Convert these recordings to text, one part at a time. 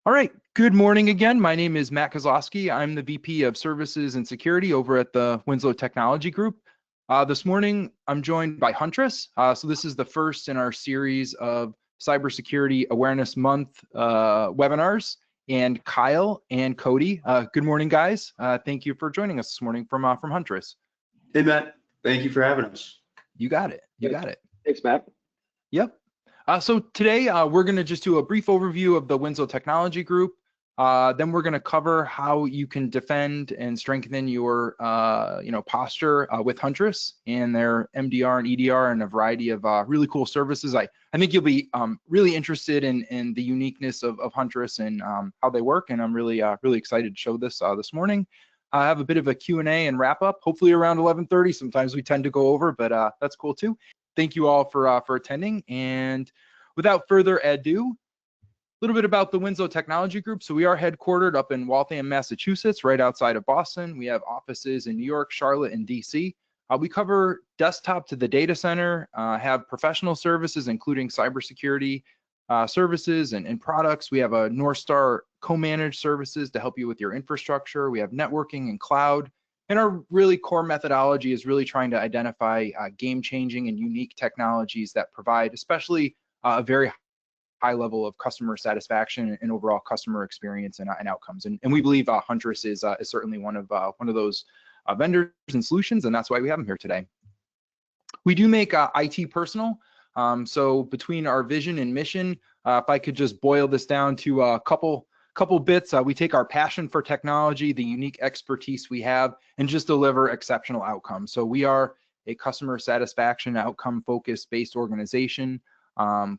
All right, good morning again. My name is Matt Kozlowski. I'm the VP of Services and Security over at the Winslow Technology Group. This morning, I'm joined by Huntress. So this is the first in our series of Cybersecurity Awareness Month webinars. And Kyle and Cody, good morning, guys. Thank you for joining us this morning from Huntress. Hey, Matt. Thank you for having us. You got it. You got it. Thanks, Matt. Yep. So today we're going to just do a brief overview of the Winslow Technology Group. Then we're going to cover how you can defend and strengthen your posture with Huntress and their MDR and EDR and a variety of really cool services. I think you'll be really interested in the uniqueness of Huntress and how they work, and I'm really excited to show this this morning. I have a bit of a Q&A and wrap up, hopefully around 11:30. Sometimes we tend to go over, but that's cool too. Thank you all for attending. And without further ado, a little bit about the Winslow Technology Group. So we are headquartered up in Waltham, Massachusetts, right outside of Boston. We have offices in New York, Charlotte, and DC. We cover desktop to the data center, have professional services, including cybersecurity services and products. We have a North Star co-managed services to help you with your infrastructure. We have networking and cloud. And our really core methodology is really trying to identify game-changing and unique technologies that provide especially a very high level of customer satisfaction and overall customer experience and outcomes. And we believe Huntress is certainly one of those vendors and solutions, and that's why we have them here today. We do make IT personal. So between our vision and mission, if I could just boil this down to a couple bits, we take our passion for technology, the unique expertise we have, and just deliver exceptional outcomes. So we are a customer satisfaction outcome focused based organization.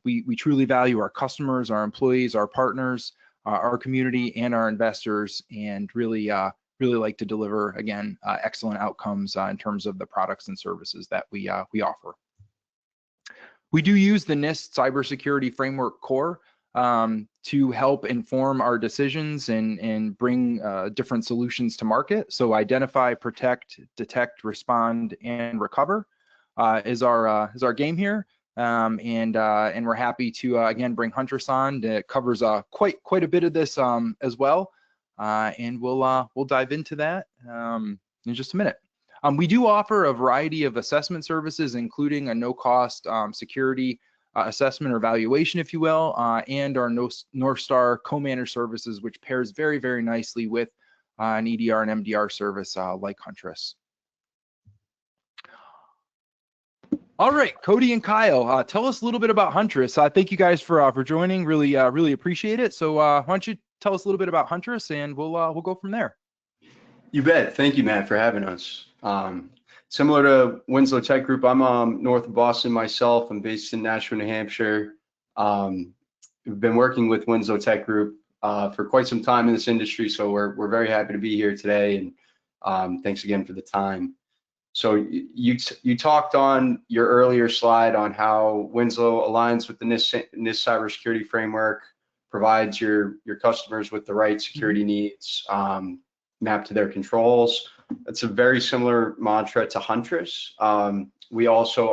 We truly value our customers, our employees, our partners, our community, and our investors, and really like to deliver, again, excellent outcomes in terms of the products and services that we offer. We do use the NIST Cybersecurity Framework Core to help inform our decisions and bring different solutions to market. So identify, protect, detect, respond, and recover is our game here. And we're happy to again bring Huntress on. That covers quite a bit of this as well, and we'll dive into that in just a minute. We do offer a variety of assessment services, including a no-cost security assessment or evaluation, if you will, and our North Star co-managed services, which pairs very nicely with an EDR and MDR service like Huntress. All right, Cody and Kyle, tell us a little bit about Huntress. Thank you guys for joining. Really appreciate it. So why don't you tell us a little bit about Huntress, and we'll go from there. You bet. Thank you, Matt, for having us. Similar to Winslow Tech Group, I'm north of Boston myself. I'm based in Nashua, New Hampshire. We've been working with Winslow Tech Group for quite some time in this industry, so we're very happy to be here today, and thanks again for the time. So you talked on your earlier slide on how Winslow aligns with the NIST cybersecurity framework, provides your customers with the right security needs mapped to their controls. That's a very similar mantra to Huntress. We also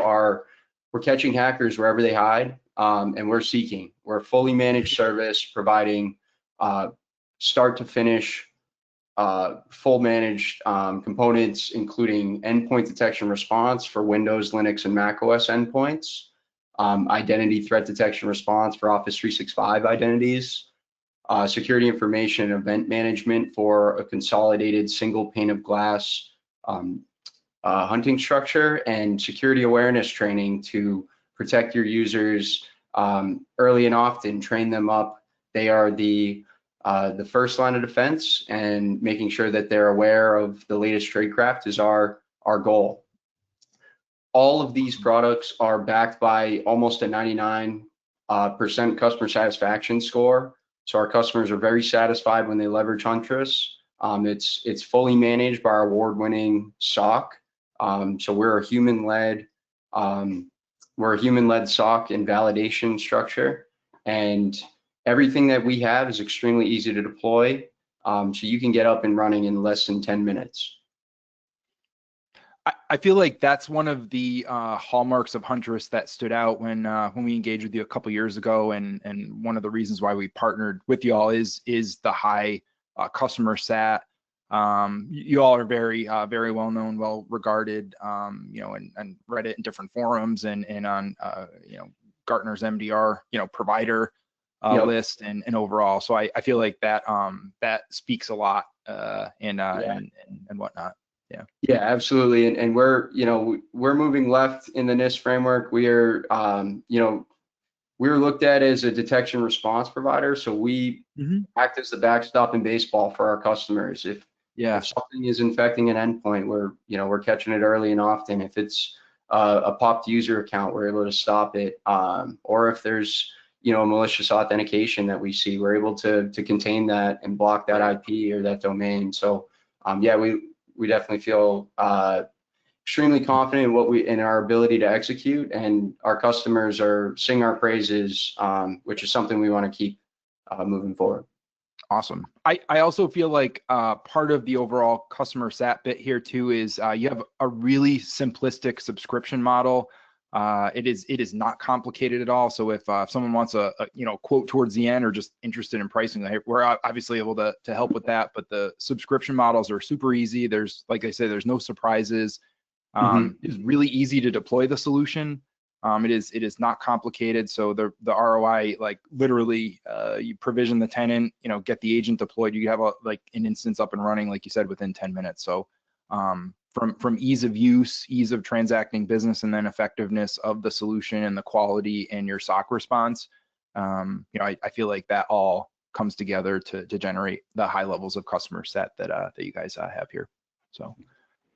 we're catching hackers wherever they hide, and we're seeking. We're a fully managed service providing start to finish full managed components, including endpoint detection response for Windows, Linux, and Mac OS endpoints, identity threat detection response for Office 365 identities, security information and event management for a consolidated single pane of glass hunting structure, and security awareness training to protect your users early and often, train them up. They are the first line of defense, and making sure that they're aware of the latest tradecraft is our goal. All of these products are backed by almost a 99% customer satisfaction score. So our customers are very satisfied when they leverage Huntress. It's fully managed by our award-winning SOC. So we're a human-led SOC and validation structure, and everything that we have is extremely easy to deploy, so you can get up and running in less than 10 minutes. I feel like that's one of the hallmarks of Huntress that stood out when we engaged with you a couple years ago, and one of the reasons why we partnered with you all is the high customer sat. You all are very very well known, well regarded, you know, and Reddit and different forums and on you know, Gartner's MDR, you know, provider Yep. list and overall. So I feel like that that speaks a lot Yeah. and whatnot. Yeah. Yeah, absolutely. And we're, you know, we're moving left in the NIST framework. We are, you know, we're looked at as a detection response provider. So we Hmm. act as the backstop in baseball for our customers. If Yeah. something is infecting an endpoint, we're, you know, we're catching it early and often. If it's a popped user account, we're able to stop it. Or if there's, you know, malicious authentication that we see, we're able to contain that and block that Right. IP or that domain. So yeah, we definitely feel extremely confident in what we in our ability to execute, and our customers are sing our praises, which is something we want to keep moving forward. Awesome. I also feel like part of the overall customer sat bit here too is you have a really simplistic subscription model. It is not complicated at all. So if someone wants a you know, quote towards the end or just interested in pricing, we're obviously able to help with that. But the subscription models are super easy. There's, like I say, there's no surprises. Mm-hmm. It's really easy to deploy the solution. It is not complicated. So the ROI, like literally, you provision the tenant, you know, get the agent deployed. You have like an instance up and running, like you said, within 10 minutes. So from ease of use, ease of transacting business, and then effectiveness of the solution and the quality and your SOC response, you know, I feel like that all comes together to generate the high levels of customer set that that you guys have here. So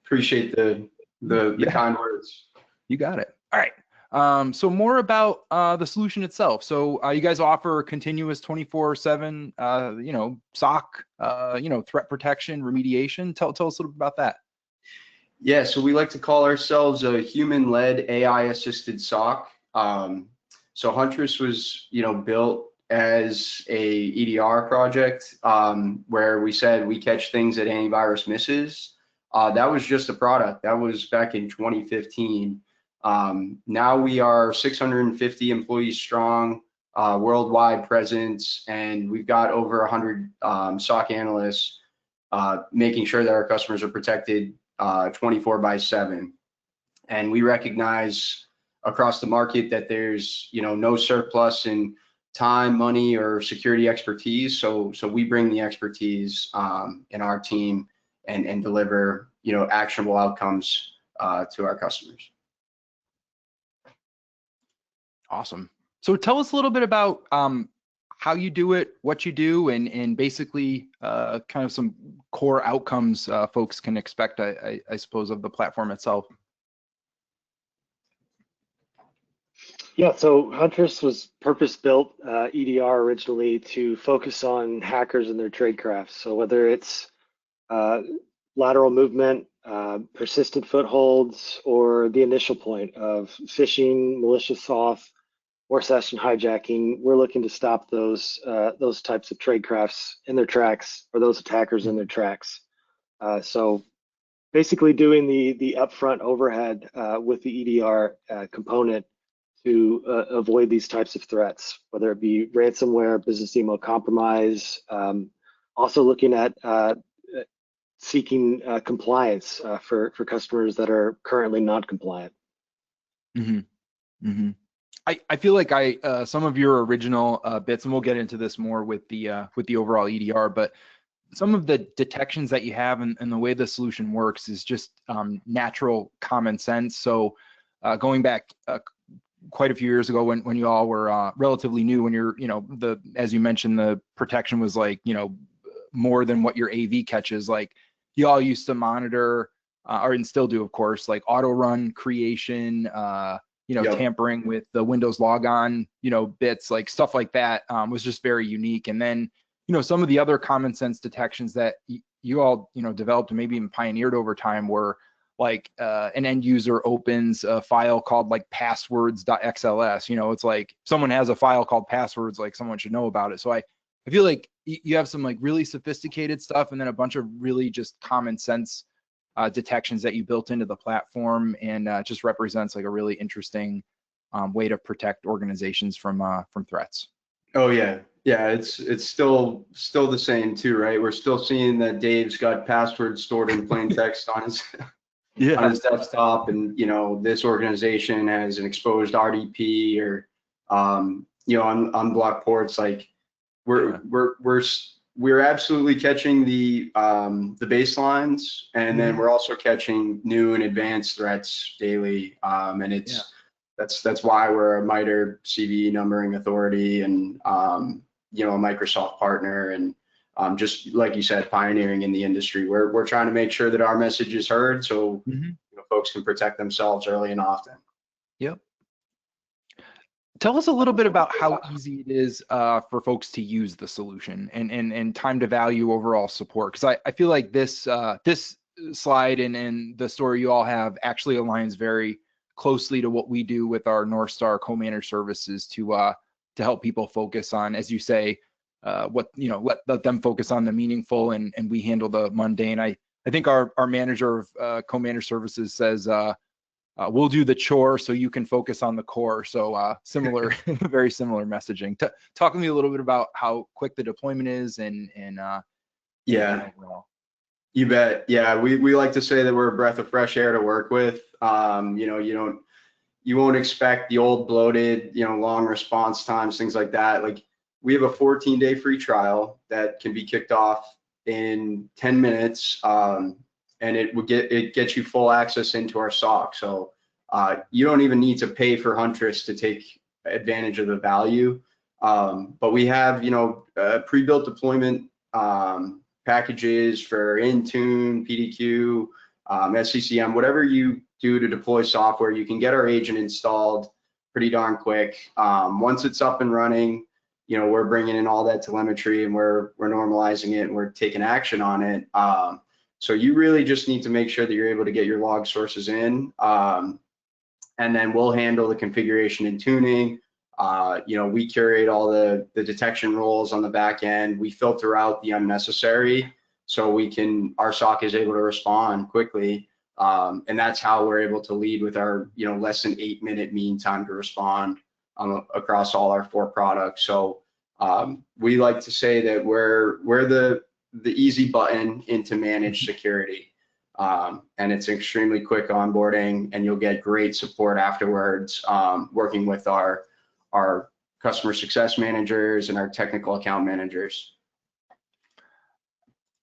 Appreciate the yeah, kind words. you got it. All right. So more about the solution itself. So you guys offer continuous 24/7, you know, SOC, you know, threat protection, remediation. Tell us a little bit about that. Yeah, so we like to call ourselves a human-led AI-assisted SOC. So Huntress was, you know, built as a EDR project, where we said we catch things that antivirus misses. That was just a product. That was back in 2015. Now we are 650 employees strong, worldwide presence, and we've got over 100 SOC analysts, making sure that our customers are protected 24/7. And we recognize across the market that there's, you know, no surplus in time, money, or security expertise. So we bring the expertise in our team and deliver, you know, actionable outcomes to our customers. Awesome. So tell us a little bit about how you do it, what you do, and basically kind of some core outcomes folks can expect, I suppose, of the platform itself. Yeah, so Huntress was purpose-built EDR originally to focus on hackers and their tradecraft. So whether it's lateral movement, persistent footholds, or the initial point of phishing, malicious auth, or session hijacking, we're looking to stop those types of tradecrafts in their tracks, or those attackers in their tracks. So basically doing the upfront overhead with the EDR component to avoid these types of threats, whether it be ransomware, business email compromise, also looking at seeking compliance for customers that are currently not compliant. Mm-hmm. Mm-hmm. I feel like some of your original bits, and we'll get into this more with the overall EDR, but some of the detections that you have and the way the solution works is just natural common sense. So going back quite a few years ago when you all were relatively new, when you're, you know, as you mentioned, the protection was like, you know, more than what your AV catches. Like you all used to monitor, or and still do, of course, like auto run creation, you know, Yep. tampering with the Windows logon, you know, bits, like stuff like that was just very unique. And then, you know, some of the other common sense detections that you all, you know, developed and maybe even pioneered over time were like an end user opens a file called like passwords.xls. You know, it's like someone has a file called passwords, like someone should know about it. So I feel like you have some like really sophisticated stuff and then a bunch of really just common sense detections that you built into the platform, and just represents like a really interesting way to protect organizations from threats. Oh yeah, yeah. It's still the same too, right? We're still seeing that Dave's got passwords stored in plain text on his on his desktop, and this organization has an exposed RDP or unblocked ports. Like we're absolutely catching the baselines, and then we're also catching new and advanced threats daily. And that's why we're a MITRE CVE numbering authority, and a Microsoft partner, and just like you said, pioneering in the industry. We're trying to make sure that our message is heard, so folks can protect themselves early and often. Yep. Tell us a little bit about how easy it is for folks to use the solution, and time to value overall support. Because I feel like this slide and the story you all have actually aligns very closely to what we do with our North Star co-managed services to help people focus on, as you say, let them focus on the meaningful, and we handle the mundane. I think our manager of co-managed services says, we'll do the chore so you can focus on the core. So similar, very similar messaging. Talk to me a little bit about how quick the deployment is, and yeah, you bet. Yeah, we like to say that we're a breath of fresh air to work with. You won't expect the old bloated, long response times, things like that. Like, we have a 14-day free trial that can be kicked off in 10 minutes. And it gets you full access into our SOC. So you don't even need to pay for Huntress to take advantage of the value. But we have, pre-built deployment packages for Intune, PDQ, SCCM, whatever you do to deploy software. You can get our agent installed pretty darn quick. Once it's up and running, we're bringing in all that telemetry, and we're normalizing it, and we're taking action on it. So you really just need to make sure that you're able to get your log sources in, and then we'll handle the configuration and tuning. We curate all the detection roles on the back end. We filter out the unnecessary, so our SOC is able to respond quickly. And that's how we're able to lead with our less than 8-minute mean time to respond across all our 4 products. So we like to say that we're the easy button into managed security. And it's extremely quick onboarding, and you'll get great support afterwards, working with our customer success managers and our technical account managers.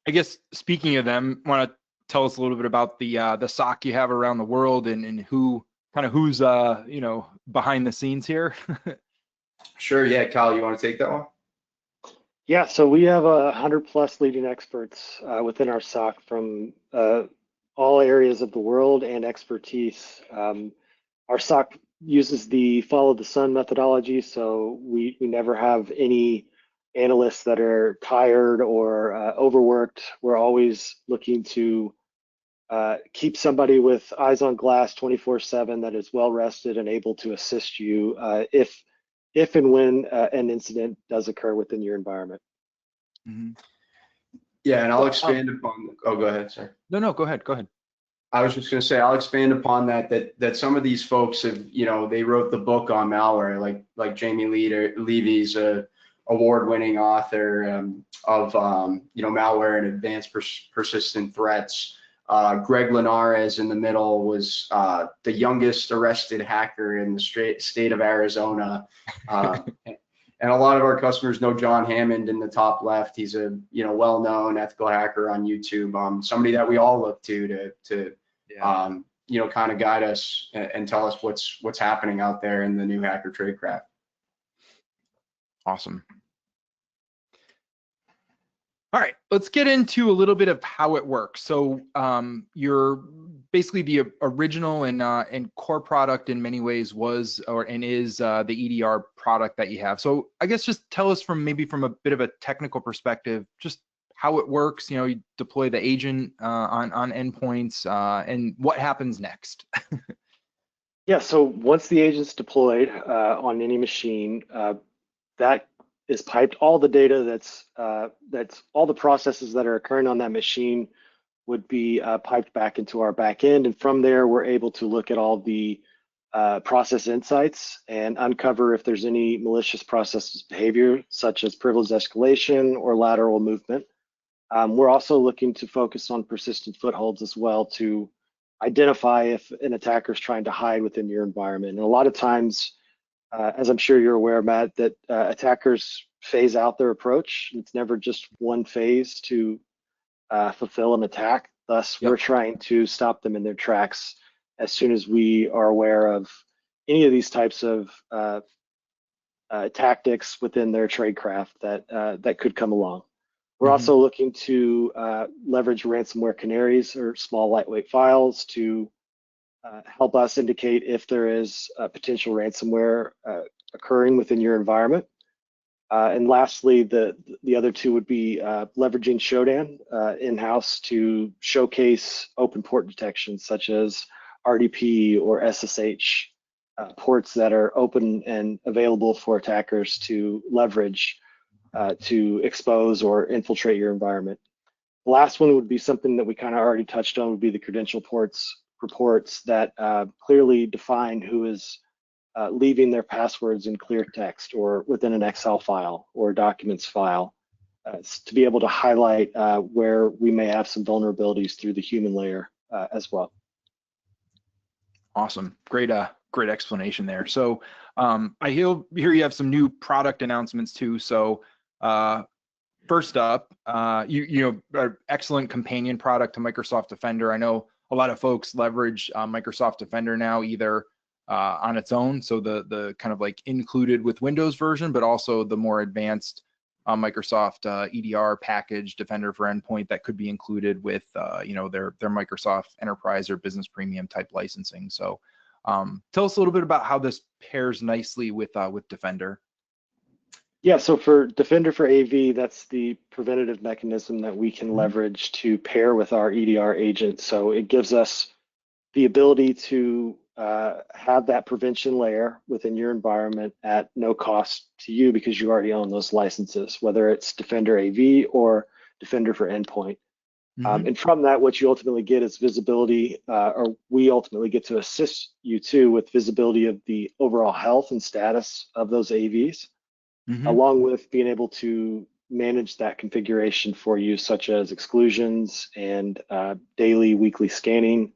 I guess, speaking of them, want to tell us a little bit about the SOC you have around the world, and who's behind the scenes here? Sure. Yeah, Kyle, you want to take that one? Yeah, so we have 100+ leading experts within our SOC from all areas of the world and expertise. Our SOC uses the follow the sun methodology, so we never have any analysts that are tired or overworked. We're always looking to keep somebody with eyes on glass 24/7 that is well rested and able to assist you if and when an incident does occur within your environment. Yeah, and I'll expand upon. Oh, go ahead, sir. No, go ahead. I was just going to say, I'll expand upon that some of these folks have, they wrote the book on malware, like Jamie Levy's a award-winning author of malware and advanced persistent threats. Greg Linares in the middle was the youngest arrested hacker in the state of Arizona. And a lot of our customers know John Hammond in the top left. He's a well-known ethical hacker on YouTube. Somebody that we all look to kind of guide us and tell us what's happening out there in the new hacker tradecraft. Awesome. All right, let's get into a little bit of how it works. So you're basically the original and core product in many ways was and is the EDR product that you have. So I guess just tell us from a bit of a technical perspective, just how it works. You deploy the agent on endpoints, and what happens next. Yeah, so once the agent's deployed on any machine, that is piped. All the data that's all the processes that are occurring on that machine would be piped back into our back end. And from there, we're able to look at all the process insights and uncover if there's any malicious process behavior, such as privilege escalation or lateral movement. We're also looking to focus on persistent footholds as well to identify if an attacker is trying to hide within your environment. And a lot of times, as I'm sure you're aware, Matt, that attackers phase out their approach. It's never just one phase to fulfill an attack. Thus, we're trying to stop them in their tracks as soon as we are aware of any of these types of tactics within their tradecraft that could come along. We're also looking to leverage ransomware canaries or small lightweight files to help us indicate if there is potential ransomware occurring within your environment. And lastly, the other two would be leveraging Shodan in-house to showcase open port detection, such as RDP or SSH ports that are open and available for attackers to leverage to expose or infiltrate your environment. The last one would be something that we kind of already touched on, would be the credential reports that clearly define who is leaving their passwords in clear text or within an Excel file or documents file to be able to highlight where we may have some vulnerabilities through the human layer as well. Awesome. Great explanation there. So I hear you have some new product announcements too. So first up, you know, excellent companion product to Microsoft Defender. I know a lot of folks leverage Microsoft Defender now, either on its own, so the kind of like included with Windows version, but also the more advanced Microsoft EDR package, Defender for Endpoint, that could be included with you know, their Microsoft Enterprise or Business Premium type licensing. So tell us a little bit about how this pairs nicely with Defender. Yeah, so for Defender for AV, that's the preventative mechanism that we can leverage to pair with our EDR agent. So it gives us the ability to have that prevention layer within your environment at no cost to you because you already own those licenses, whether it's Defender AV or Defender for Endpoint. And from that, what you ultimately get is visibility, or we ultimately get to assist you too with visibility of the overall health and status of those AVs, along with being able to manage that configuration for you, such as exclusions and daily, weekly scanning,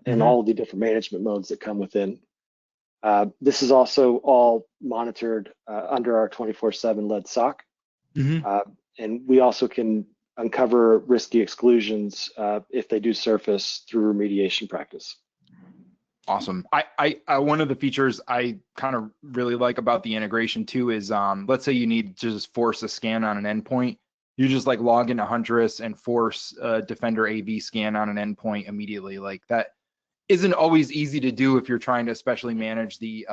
and all of the different management modes that come within. This is also all monitored under our 24/7 lead SOC. And we also can uncover risky exclusions if they do surface through remediation practice. Awesome. I one of the features I kind of really like about the integration too is let's say you need to just force a scan on an endpoint. You just like log into Huntress and force a Defender AV scan on an endpoint immediately. Like that isn't always easy to do if you're trying to especially manage the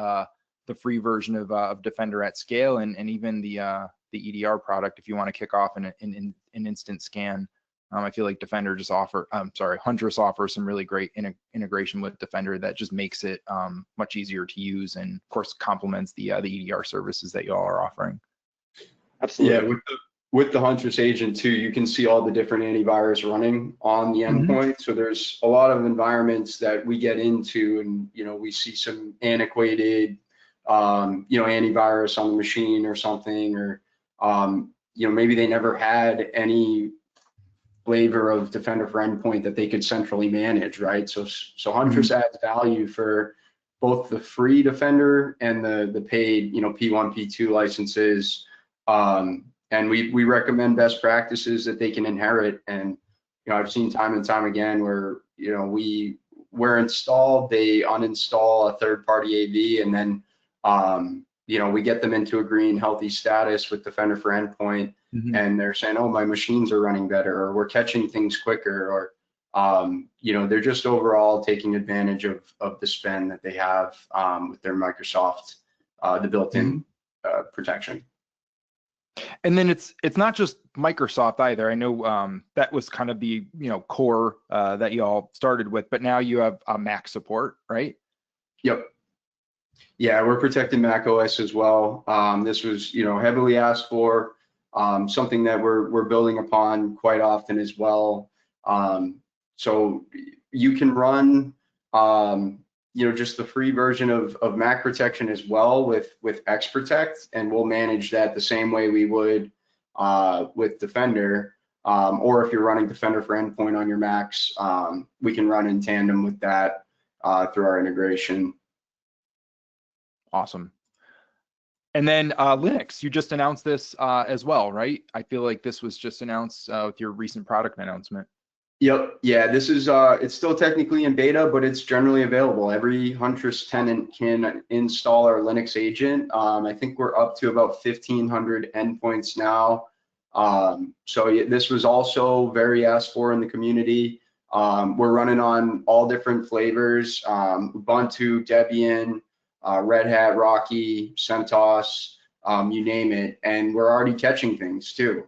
free version of Defender at scale, and even the EDR product if you want to kick off an instant scan. I feel like Defender just Huntress offers some really great integration with Defender that just makes it much easier to use, and of course complements the EDR services that y'all are offering. Absolutely. Yeah, with the Huntress agent too, you can see all the different antivirus running on the endpoint. So there's a lot of environments that we get into, and you know, we see some antiquated, you know, antivirus on the machine or something, or you know, maybe they never had any flavor of Defender for Endpoint that they could centrally manage, right? So Huntress adds value for both the free Defender and the paid, you know, P1, P2 licenses. And we recommend best practices that they can inherit. And, you know, I've seen time and time again where, you know, we're installed, they uninstall a third-party AV, and then, you know, we get them into a green, healthy status with Defender for Endpoint, and they're saying, oh, my machines are running better, or we're catching things quicker, or, you know, they're just overall taking advantage of the spend that they have with their Microsoft, the built-in protection. And then it's not just Microsoft either. I know that was kind of the, you know, core that you all started with, but now you have Mac support, right? Yep. Yeah, we're protecting Mac OS as well. This was, you know, heavily asked for, something that we're building upon quite often as well. So you can run, just the free version of Mac protection as well with Xprotect, and we'll manage that the same way we would with Defender. Or if you're running Defender for Endpoint on your Macs, we can run in tandem with that through our integration. Awesome. And then Linux, you just announced this as well, right? I feel like this was just announced with your recent product announcement. Yep. Yeah, this is it's still technically in beta, but it's generally available. Every Huntress tenant can install our Linux agent. I think we're up to about 1,500 endpoints now. So this was also very asked for in the community. We're running on all different flavors: Ubuntu, Debian, Red Hat, Rocky, CentOS, you name it. And we're already catching things too.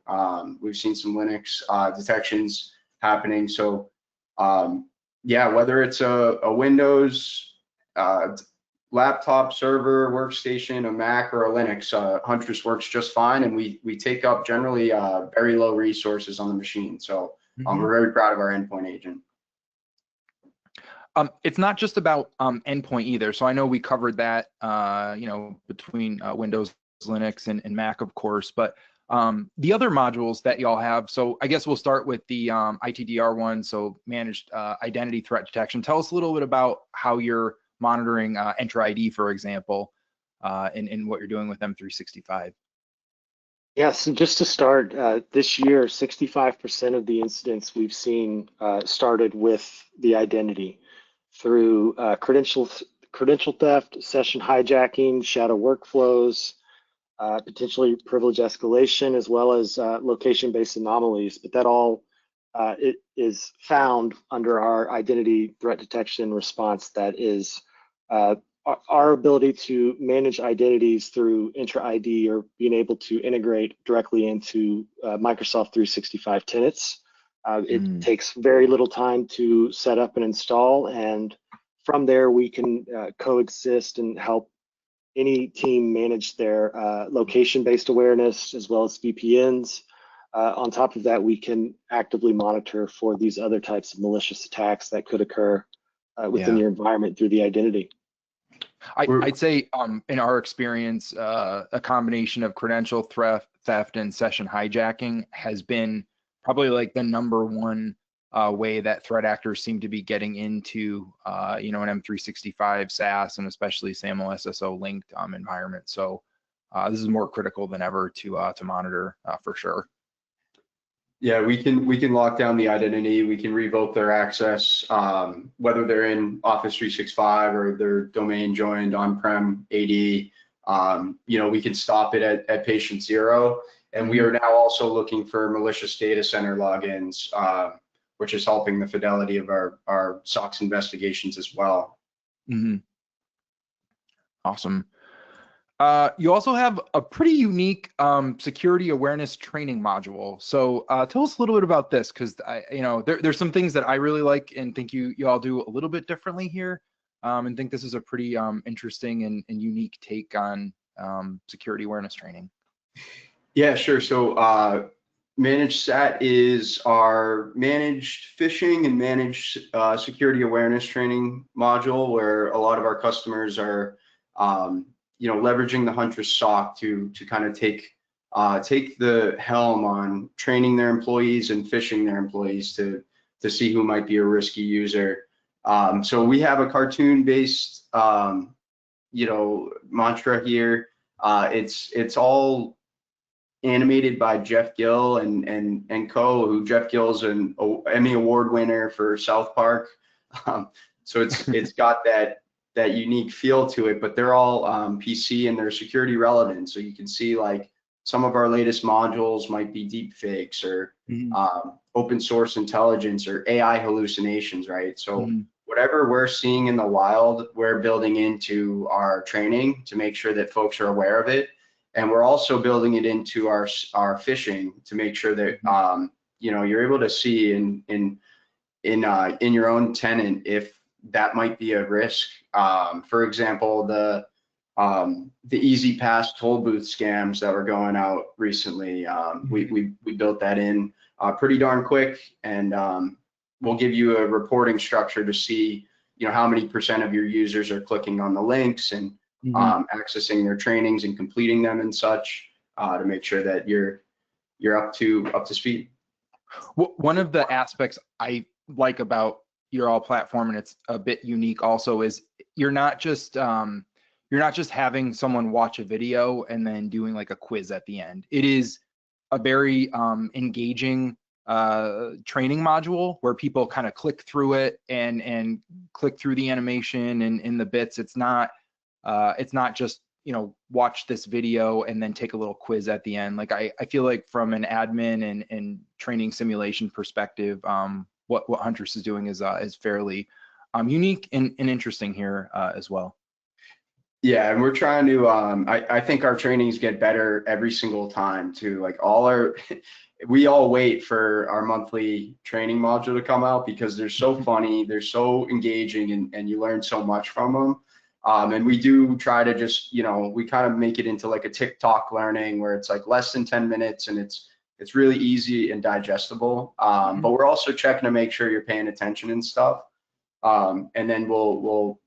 We've seen some Linux detections happening. So yeah, whether it's a Windows laptop, server, workstation, a Mac, or a Linux, Huntress works just fine, and we take up generally very low resources on the machine. So we're very proud of our endpoint agent. It's not just about endpoint either. So I know we covered that, between Windows, Linux, and Mac, of course, but the other modules that y'all have. So I guess we'll start with the ITDR one. So managed identity threat detection. Tell us a little bit about how you're monitoring Entra ID, for example, and what you're doing with M365. Yes, and just to start, this year, 65% of the incidents we've seen started with the identity through credential theft, session hijacking, shadow workflows, potentially privilege escalation, as well as location-based anomalies. But that all it is found under our identity threat detection response. That is our ability to manage identities through Entra ID, or being able to integrate directly into Microsoft 365 tenants. It takes very little time to set up and install, and from there we can coexist and help any team manage their location-based awareness as well as VPNs. On top of that, we can actively monitor for these other types of malicious attacks that could occur within your environment through the identity. I'd say in our experience, a combination of credential theft and session hijacking has been probably like the #1 way that threat actors seem to be getting into an M365 SaaS and especially SAML SSO linked environment. So this is more critical than ever to monitor for sure. Yeah, we can lock down the identity. We can revoke their access, whether they're in Office 365 or their domain joined on-prem AD. We can stop it at patient 0. And we are now also looking for malicious data center logins, which is helping the fidelity of our SOX investigations as well. Awesome. You also have a pretty unique security awareness training module. So tell us a little bit about this, because there's some things that I really like and think you all do a little bit differently here, and think this is a pretty interesting and unique take on security awareness training. Yeah, sure. So Managed SAT is our managed phishing and managed security awareness training module, where a lot of our customers are leveraging the Huntress SOC to kind of take the helm on training their employees and phishing their employees to see who might be a risky user. So we have a cartoon-based mantra here. It's all animated by Jeff Gill and co. Who Jeff Gill's an Emmy Award winner for South Park. So it's got that unique feel to it, but they're all PC and they're security relevant. So you can see like some of our latest modules might be deep fakes or open source intelligence or AI hallucinations, right? So whatever we're seeing in the wild, we're building into our training to make sure that folks are aware of it. And we're also building it into our phishing to make sure that you're able to see in your own tenant if that might be a risk. For example, the easy pass toll booth scams that were going out recently. We built that in pretty darn quick, and we'll give you a reporting structure to see, how many % of your users are clicking on the links and accessing their trainings and completing them and such, to make sure that you're up to speed. One of the aspects I like about your all platform, and it's a bit unique also, is you're not just having someone watch a video and then doing like a quiz at the end. It is a very engaging training module where people kind of click through it and click through the animation and in the bits. It's not just, watch this video and then take a little quiz at the end. Like I feel like from an admin and training simulation perspective, what Huntress is doing is fairly unique and interesting here as well. Yeah, and we're trying to, I think our trainings get better every single time too. Like we all wait for our monthly training module to come out because they're so funny, they're so engaging, and you learn so much from them. And we do try to just, we kind of make it into like a TikTok learning where it's like less than 10 minutes and it's really easy and digestible. But we're also checking to make sure you're paying attention and stuff. And then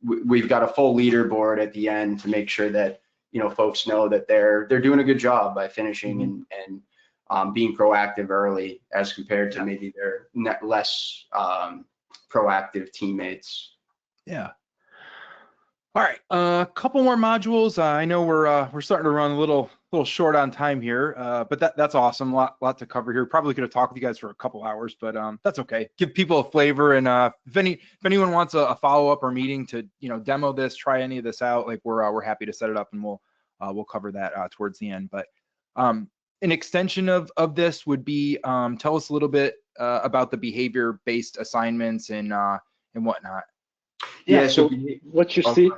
we've got a full leaderboard at the end to make sure that, folks know that they're doing a good job by finishing and being proactive early as compared to maybe their less proactive teammates. Yeah. All right, a couple more modules. I know we're starting to run a little short on time here, but that's awesome. Lot to cover here. Probably could have talked with you guys for a couple hours, but that's okay. Give people a flavor, and if anyone wants a follow up or meeting to demo this, try any of this out, like we're happy to set it up, and we'll cover that towards the end. But an extension of this would be tell us a little bit about the behavior based assignments and whatnot. Yeah, so what you're seeing,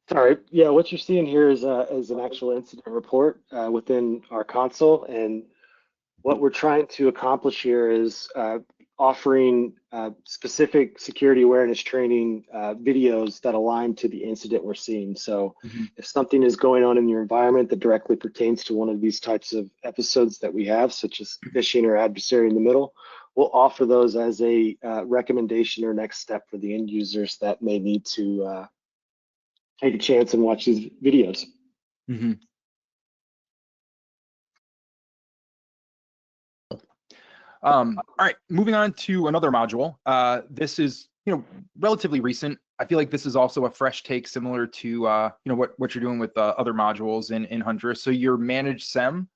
what you're seeing here is an actual incident report within our console, and what we're trying to accomplish here is offering specific security awareness training videos that align to the incident we're seeing. So if something is going on in your environment that directly pertains to one of these types of episodes that we have, such as phishing or adversary in the middle, we'll offer those as a recommendation or next step for the end users that may need to take a chance and watch these videos. All right, moving on to another module. This is relatively recent. I feel like this is also a fresh take, similar to what you're doing with other modules in Huntress. So your managed SIEM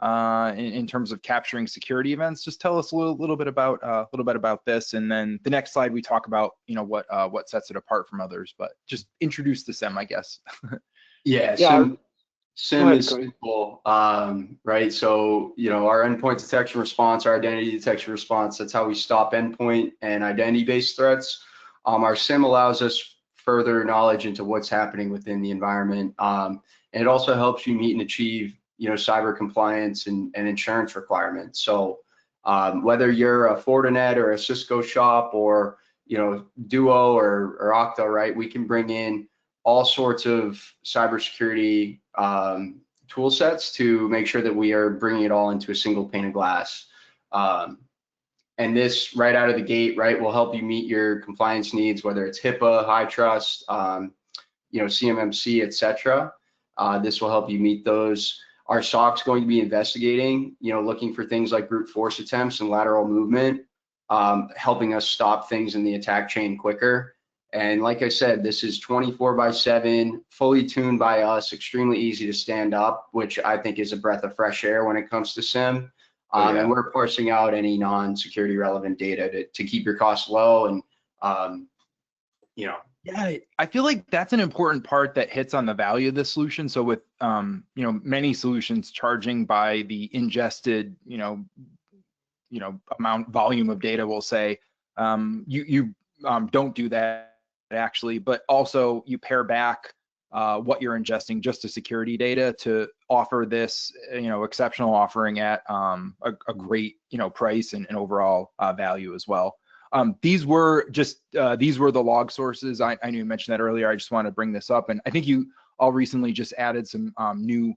in terms of capturing security events. Just tell us a little bit about this, and then the next slide we talk about what sets it apart from others. But just introduce the SIEM, I guess. SIEM is simple, right? So, our endpoint detection response, our identity detection response, that's how we stop endpoint and identity-based threats. Our SIEM allows us further knowledge into what's happening within the environment. And it also helps you meet and achieve, cyber compliance and insurance requirements. So whether you're a Fortinet or a Cisco shop or, Duo or Okta, right, we can bring in all sorts of cybersecurity tool sets to make sure that we are bringing it all into a single pane of glass. And this right out of the gate, right, will help you meet your compliance needs, whether it's HIPAA, high trust, CMMC, et cetera. This will help you meet those. Our SOC's going to be investigating, looking for things like brute force attempts and lateral movement, helping us stop things in the attack chain quicker. And like I said, this is 24/7, fully tuned by us, extremely easy to stand up, which I think is a breath of fresh air when it comes to SIEM. And we're parsing out any non-security relevant data to keep your costs low and, Yeah, I feel like that's an important part that hits on the value of the solution. So with many solutions charging by the ingested volume of data, we'll say, you don't do that actually, but also you pair back what you're ingesting just to security data to offer this exceptional offering at a great price and overall value as well. These were the log sources. I knew you mentioned that earlier. I just want to bring this up, and I think you all recently just added some new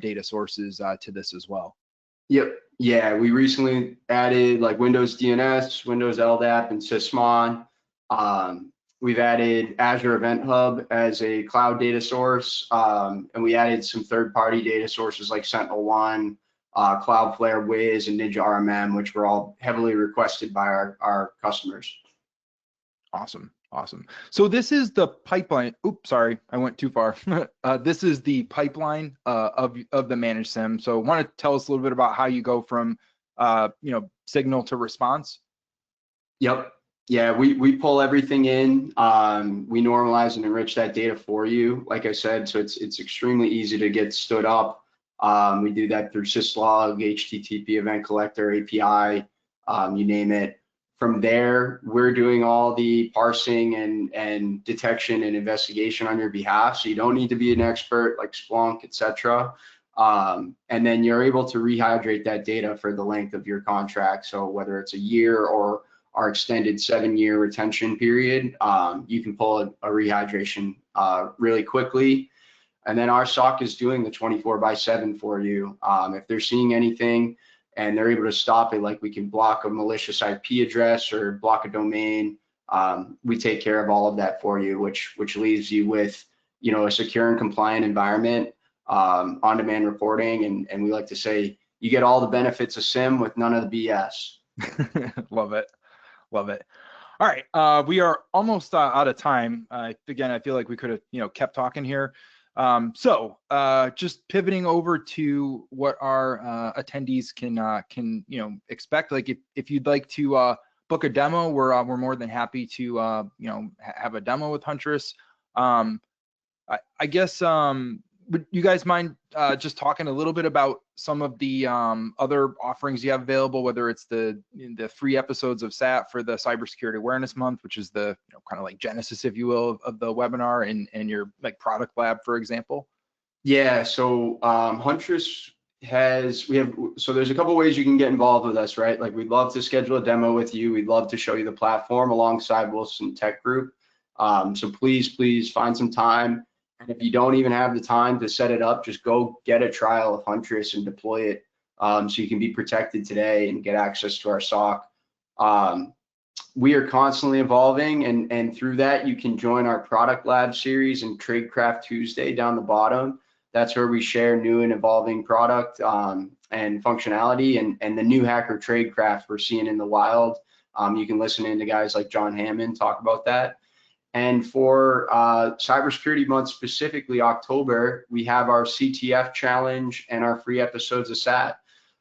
data sources to this as well. Yep. Yeah, we recently added like Windows DNS, Windows LDAP, and Sysmon. We've added Azure Event Hub as a cloud data source, and we added some third-party data sources like SentinelOne, Cloudflare, Wiz, and Ninja RMM, which were all heavily requested by our customers. Awesome. Awesome. So this is the pipeline. Oops, sorry, I went too far. This is the pipeline of the managed SIEM. So want to tell us a little bit about how you go from signal to response? Yep. Yeah, we pull everything in. We normalize and enrich that data for you. Like I said, so it's extremely easy to get stood up. We do that through syslog, HTTP event collector, API, you name it. From there, we're doing all the parsing and detection and investigation on your behalf. So you don't need to be an expert like Splunk, etc. And then you're able to rehydrate that data for the length of your contract. So whether it's a year or our extended 7-year retention period, you can pull a rehydration really quickly. And then our SOC is doing the 24/7 for you. If they're seeing anything and they're able to stop it, like we can block a malicious IP address or block a domain, we take care of all of that for you, which leaves you with a secure and compliant environment, on-demand reporting, and we like to say you get all the benefits of SIEM with none of the BS. Love it. Love it. All right, we are almost out of time. Again, I feel like we could have, kept talking here. So just pivoting over to what our attendees can expect. Like if you'd like to book a demo, we're more than happy to have a demo with Huntress. I guess would you guys mind just talking a little bit about some of the other offerings you have available, whether it's the free episodes of SAT for the Cybersecurity Awareness Month, which is the kind of like genesis, if you will, of the webinar, and your like product lab, for example? Yeah, so Huntress so there's a couple ways you can get involved with us, right? Like we'd love to schedule a demo with you. We'd love to show you the platform alongside Wilson Tech Group. So please find some time. And if you don't even have the time to set it up, just go get a trial of Huntress and deploy it, so you can be protected today and get access to our SOC. We are constantly evolving, and through that you can join our product lab series and Tradecraft Tuesday down the bottom. That's where we share new and evolving product and functionality, and the new hacker tradecraft we're seeing in the wild. You can listen in to guys like John Hammond talk about that. And for Cybersecurity Month, specifically October, we have our CTF challenge and our free episodes of SAT.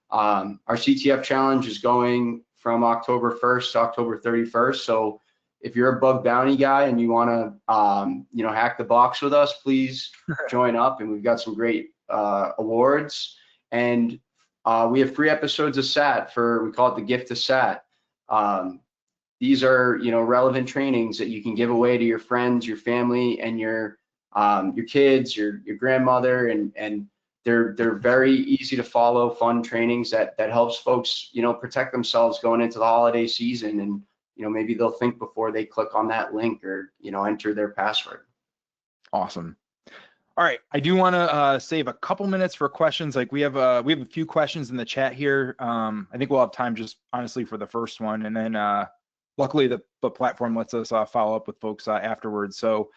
Our CTF challenge is going from October 1st to October 31st. So if you're a bug bounty guy and you want to hack the box with us, please join up. And we've got some great awards. And we have free episodes of SAT we call it the gift of SAT. These are relevant trainings that you can give away to your friends, your family, and your kids, your grandmother, and they're very easy to follow, fun trainings that helps folks protect themselves going into the holiday season, and maybe they'll think before they click on that link or enter their password. Awesome. All right, I do want to save a couple minutes for questions. Like we have a few questions in the chat here. I think we'll have time just honestly for the first one, and then luckily the platform lets us follow up with folks afterwards. So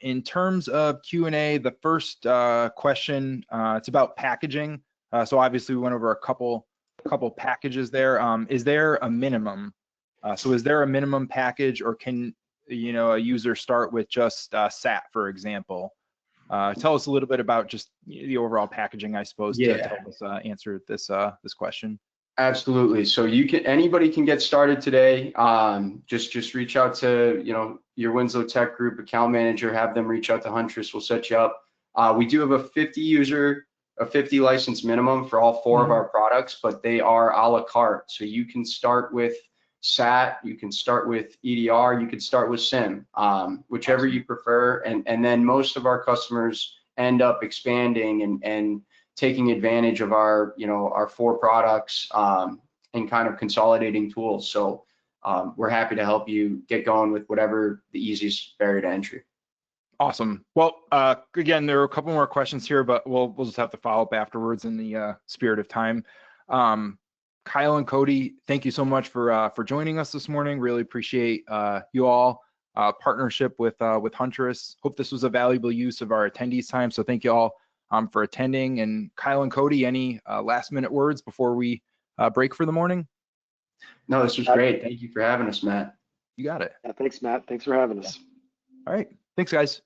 in terms of Q&A, the first question, it's about packaging. So obviously we went over a couple packages there. Is there a minimum? So is there a minimum package, or can a user start with just SAT, for example? Tell us a little bit about just the overall packaging, I suppose, to help us answer this question. Absolutely. So anybody can get started today. Just reach out to your Winslow Tech Group account manager, have them reach out to Huntress. We'll set you up. We do have a 50 license minimum for all 4 of our products, but they are a la carte. So you can start with SAT, you can start with EDR, you can start with SIEM, whichever you prefer. And then most of our customers end up expanding and taking advantage of our 4 products and kind of consolidating tools. So we're happy to help you get going with whatever the easiest barrier to entry. Awesome. Well, again, there are a couple more questions here, but we'll just have to follow up afterwards in the spirit of time. Kyle and Cody, thank you so much for joining us this morning. Really appreciate you all partnership with Huntress. Hope this was a valuable use of our attendees' time. So thank you all for attending. And Kyle and Cody, any last minute words before we break for the morning? No, this was great. Thank you for having us, Matt. You got it. Yeah, thanks, Matt. Thanks for having us. All right. Thanks, guys.